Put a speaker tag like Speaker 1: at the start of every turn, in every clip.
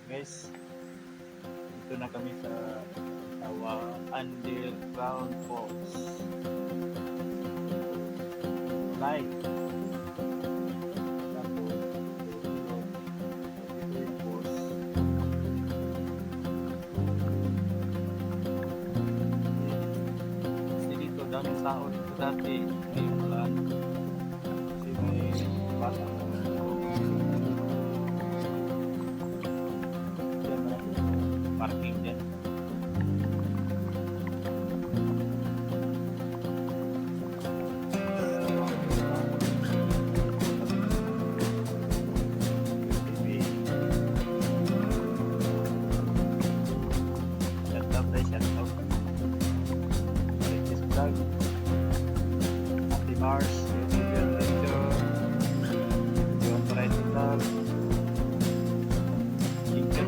Speaker 1: Guys, dito na kami sa underground falls. Like, tapos, ito yung falls. Kasi dito, daming tao dito dati. Ngayon lang. Kasi may bata. Diyan na, parking dyan. Mars,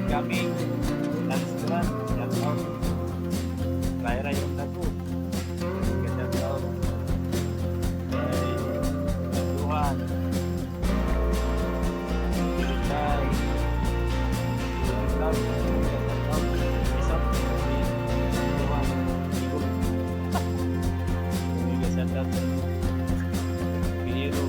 Speaker 1: kami Nanslan, shout out Raira yung lago shout out kay Tuhan Pilitay shout out isang Tuhan shout out Biro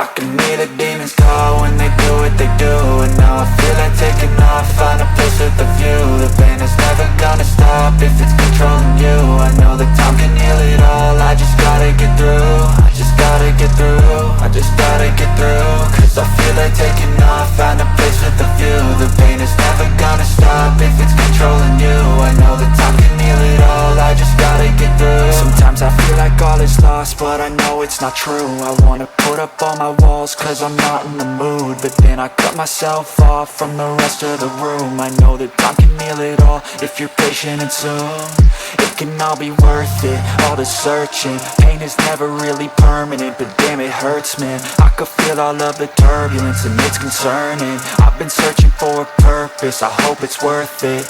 Speaker 2: I can hear the demons call when they do what they do. And now I feel like taking off, find a place with a view. The pain is never gonna stop if it's controlling you. I know that time can heal it all, I just gotta get through. I just gotta get through, I just gotta get through. Cause I feel like taking off, find a place with a view. The pain is never gonna stop if it's controlling you. I know that time can heal it all, I just gotta get through. Sometimes I feel like all is lost, but I know it's not true. I wanna put up all my walls cause I'm not in the mood, but then I cut myself off from the rest of the room. I know that time can heal it all if you're patient and soon it can all be worth it, all the searching. Pain is never really permanent, but damn it hurts, man. I could feel all of the turbulence and it's concerning. I've been searching for a purpose, I hope it's worth it.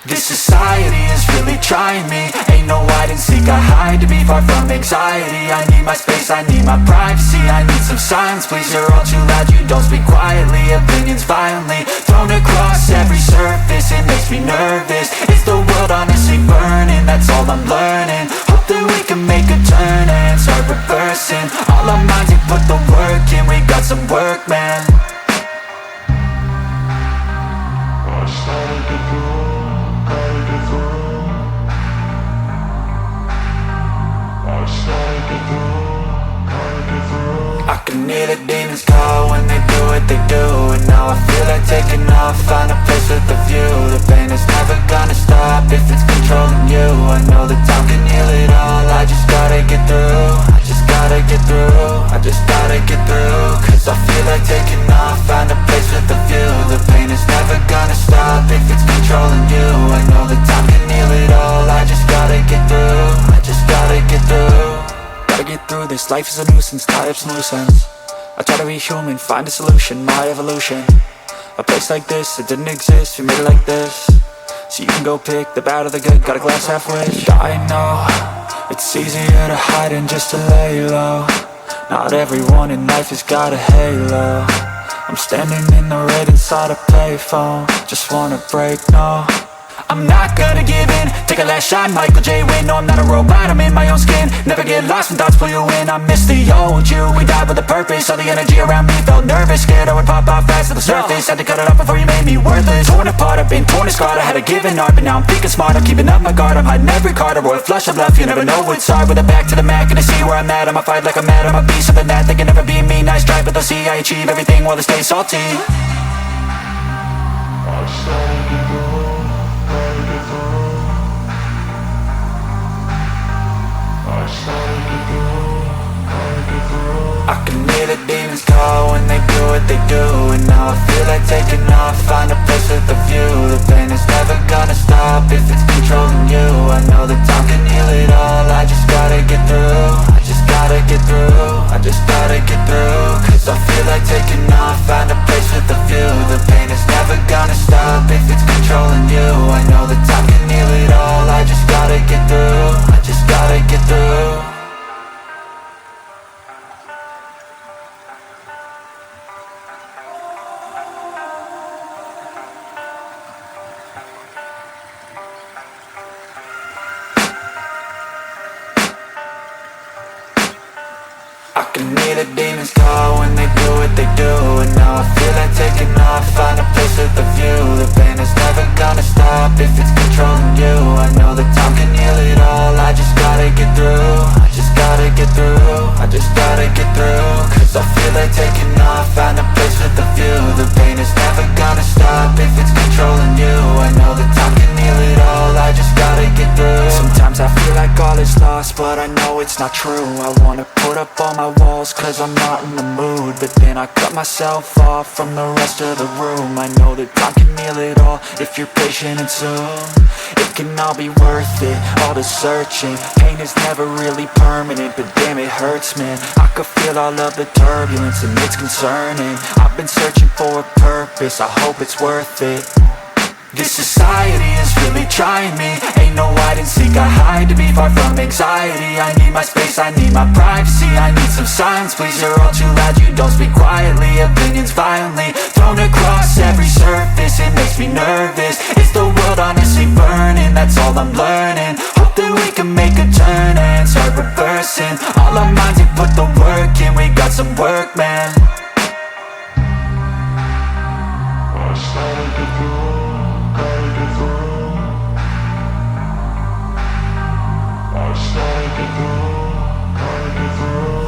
Speaker 2: This society is really trying me. Ain't no hide and seek, I hide to be far from anxiety. I need my space, I need my privacy. I need some silence, please, you're all too loud. You don't speak quietly, opinions violently thrown across every surface. It makes me nervous, is the world honestly burning? That's all I'm learning. Hope that we can make a turn and start reversing all our minds and put the work in. We got some work, man. I started to grow. I can hear the demons call when they do what they do. And now I feel like taking off, find a place with a view. The pain is never gonna stop if it's controlling you. I know that time can heal it all, I just gotta get through. I just gotta get through, I just gotta get through. Cause I feel like taking off, find a place with a view. The pain is never gonna stop if it's controlling you. I know that time can heal it all, I just gotta get through. I just gotta get through. Gotta get through this, life is a nuisance, tie up some loose ends. I try to be human, find a solution, my evolution. A place like this, it didn't exist, we made it like this. So you can go pick the bad or the good, got a glass halfway. I know, it's easier to hide than just to lay low. Not everyone in life has got a halo. I'm standing in the red inside a payphone. Just wanna break, no, I'm not gonna give in. Take a last shot, Michael J. Win. No, I'm not a robot, I'm in my own skin. Never get lost when thoughts pull you in. I miss the old you, we died with a purpose. All the energy around me felt nervous, scared I would pop off fast to the surface. Had to cut it off before you made me worthless. Torn apart, I've been torn and scarred. I had to give an art, but now I'm thinking smart. I'm keeping up my guard, I'm hiding every card. A royal flush of love, you never know what's hard. With a back to the mat, gonna see where I'm at. I'ma fight like I'm mad, I'ma be something that they can never be me. Nice try, but they'll see I achieve everything while they stay salty. I started to grow, gotta get through. I started to grow, gotta get through. I can hear the demons call when they do what they do. And now I feel like taking off, find a place with a view. The pain is never gonna stop if it's controlling you. I know that time can heal it all, I just gotta get through. I just gotta get through, I just gotta get through. I can hear the demons call when they do what they do. And now I feel like taking off, find a place with a view. The pain is never gonna stop if it's controlling you. I know that time can heal it all, I just gotta get through. I just gotta get through, I just gotta get through. Cause I feel like taking off, find a place with a view. The pain is never gonna stop if it's controlling you. I know that time can heal it all, I just gotta get through. Sometimes I feel like all is lost, but I know it's not true. I wanna put up all my walls cause I'm not in the mood, but then I cut myself off from the rest of the room. I know that time can heal it all if you're patient and soon it can all be worth it, all the searching. Pain is never really permanent, but damn it hurts, man. I could feel all of the turbulence and it's concerning. I've been searching for a purpose, I hope it's worth it. This society is really trying me. Ain't no hide and seek, I hide to be far from anxiety. I need my space, I need my privacy. I need some silence, please, you're all too loud. You don't speak quietly, opinions violently thrown across every surface. It makes me nervous, is the world honestly burning? That's all I'm learning. Hope that we can make a turn and start reversing all our minds and put the work in. We got some work, man. I started to do.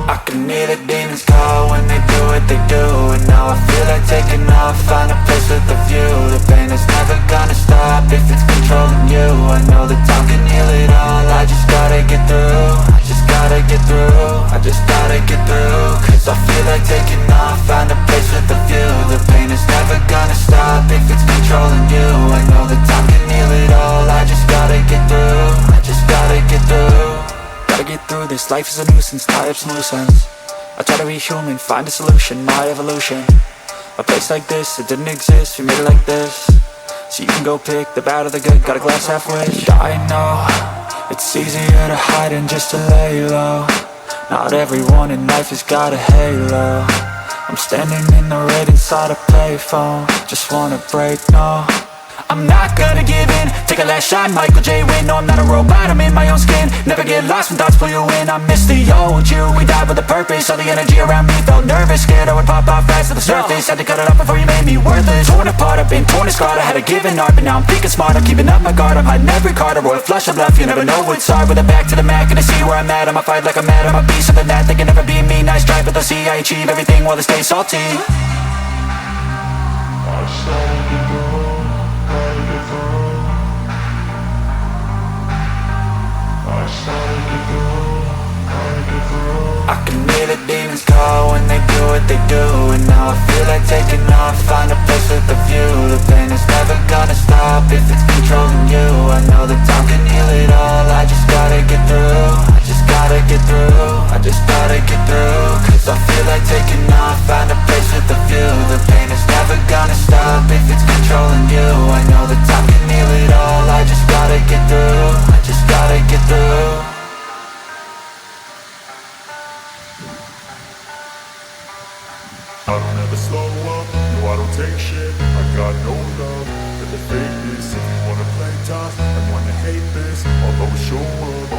Speaker 2: I can hear the demons call when they do what they do. And now I feel like taking off, find a place with a view. The pain is never gonna stop if it's controlling you. I know that time can heal it all, I just gotta get through. I just gotta get through, I just gotta get through. Cause I feel like taking off, find a place with a view. The pain is never gonna stop if it's controlling you. I know that time can heal it all, I just gotta get through. I just gotta get through. Gotta get through this, life is a nuisance, tie up some loose ends. I try to be human, find a solution, my evolution. A place like this, it didn't exist, we made it like this. So you can go pick the bad or the good, got a glass halfway. I know, it's easier to hide than just to lay low. Not everyone in life has got a halo. I'm standing in the red inside a payphone, just wanna break, no. I'm not gonna give in, take a last shot, Michael J. Win. No, I'm not a robot, I'm in my own skin. Never get lost when thoughts pull you in. I miss the old you, we died with a purpose. All the energy around me felt nervous, scared I would pop off fast to the surface. Had to cut it off before you made me worthless. Torn apart, I've been torn and scarred. I had a given art, but now I'm thinking smart. I'm keeping up my guard, I'm hiding every card. A royal flush of bluff, you never know what's hard. With a back to the mat, gonna see where I'm at. I'ma fight like I'm mad, I'ma be something that they can never be me. Nice try, but they'll see I achieve everything while they stay salty. I started to go. I can hear the demons call when they do what they do. And now I feel like taking off, find a place with a view. The pain is never gonna stop if it's controlling you. I know that time can heal it all, I just gotta get through. I just gotta get through, I just gotta get through. Cause I feel like taking off, find a place with a view. The pain is never gonna stop if it's controlling you. I know that time can heal it all, I just gotta get through. I just gotta get through.
Speaker 3: I don't ever slow up, no I don't take shit. I got no love for the fakeness. If you wanna play tough and wanna hate this, I'll always show up.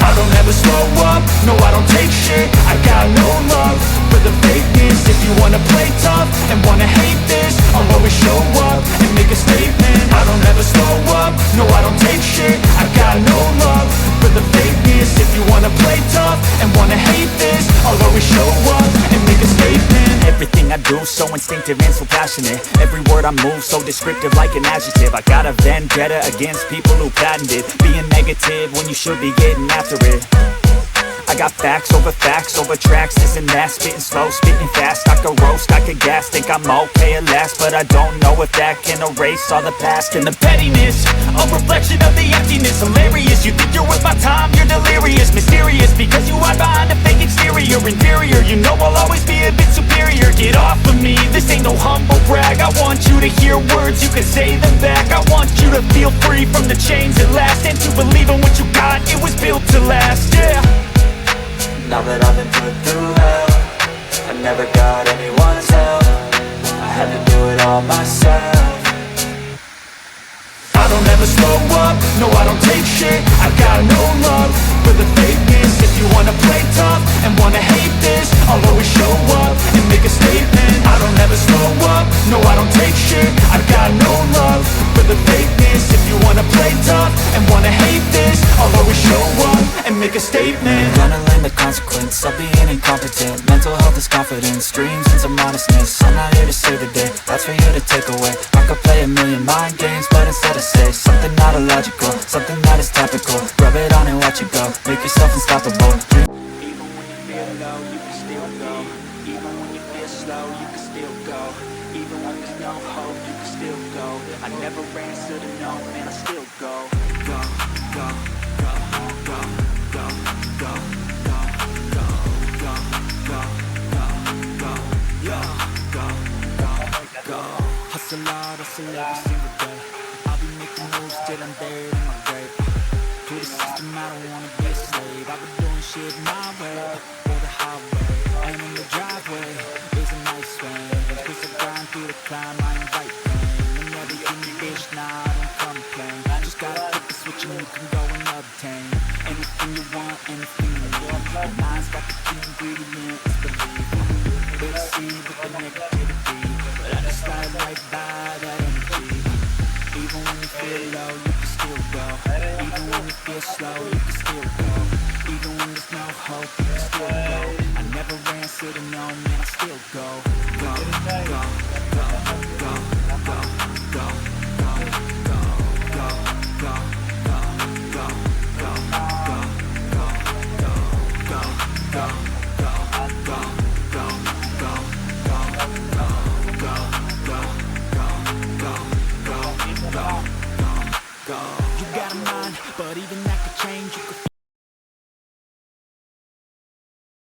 Speaker 2: I don't ever slow up, no I don't take shit. I got no love for the fakeness. If you wanna play tough and wanna hate this, I'll always show up and make a statement. I don't ever slow up, no I don't take shit. I got no love for the fakeness. If you wanna play tough and wanna hate this, I'll always show up and make a statement. Everything I do so instinctive and so passionate. Every word I move so descriptive like an adjective. I got a vendetta against people who patented being negative when you should be getting after it. I got facts over tracks, this and that. Spitting slow, spitting fast. I could roast, I could gas. Think I'm okay at last, but I don't know if that can erase all the past. And the pettiness, a reflection of the emptiness. Hilarious, you think you're worth my time, you're delirious. Mysterious, because you hide behind a fake exterior. Inferior, you know I'll always be a bit superior. Get off of me, this ain't no humble brag. I want you to hear words, you can say them back. I want you to feel free from the chains at last, and to believe in what you got, it was built to last, yeah. Now that I've been put through hell, I never got anyone's help. I had to do it all myself. I don't ever slow up, no I don't take shit. I got no love for the fakeness. If you wanna play tough and wanna make a statement. Gonna learn the consequence of being incompetent. Mental health is confidence, dreams and some honestness. I'm not here to save the day, that's for you to take away. I could play a million mind games, but instead I say something not illogical, something that is topical. Rub it on and watch it go, make yourself unstoppable.
Speaker 4: Even when you feel low, you can still go. Even when you feel slow, you can still go. Even when there's no hope, you can still go. I never answer to no, man, I still go. Go, go, go, go, go, go, go, go, go, go, go, go, go, go, go. Hustle hard, hustle every single day. I'll be making moves till I'm dead in my grave. To the system, I don't wanna be a slave. I've been doing shit my way, or the highway. And in the driveway is a nice range. Cause I grind through the climb, I invite pain. And everything you wish, nah, I don't complain. Just gotta flip the switch and you can go and obtain anything you want, anything you want. My mind's got the key ingredient, it's belief. Better see with the negativity, but I just slide right by that energy. Even when you feel low, you can still go. Even when you feel slow, you can still go. Even when there's no hope, you can still go. I never answer to no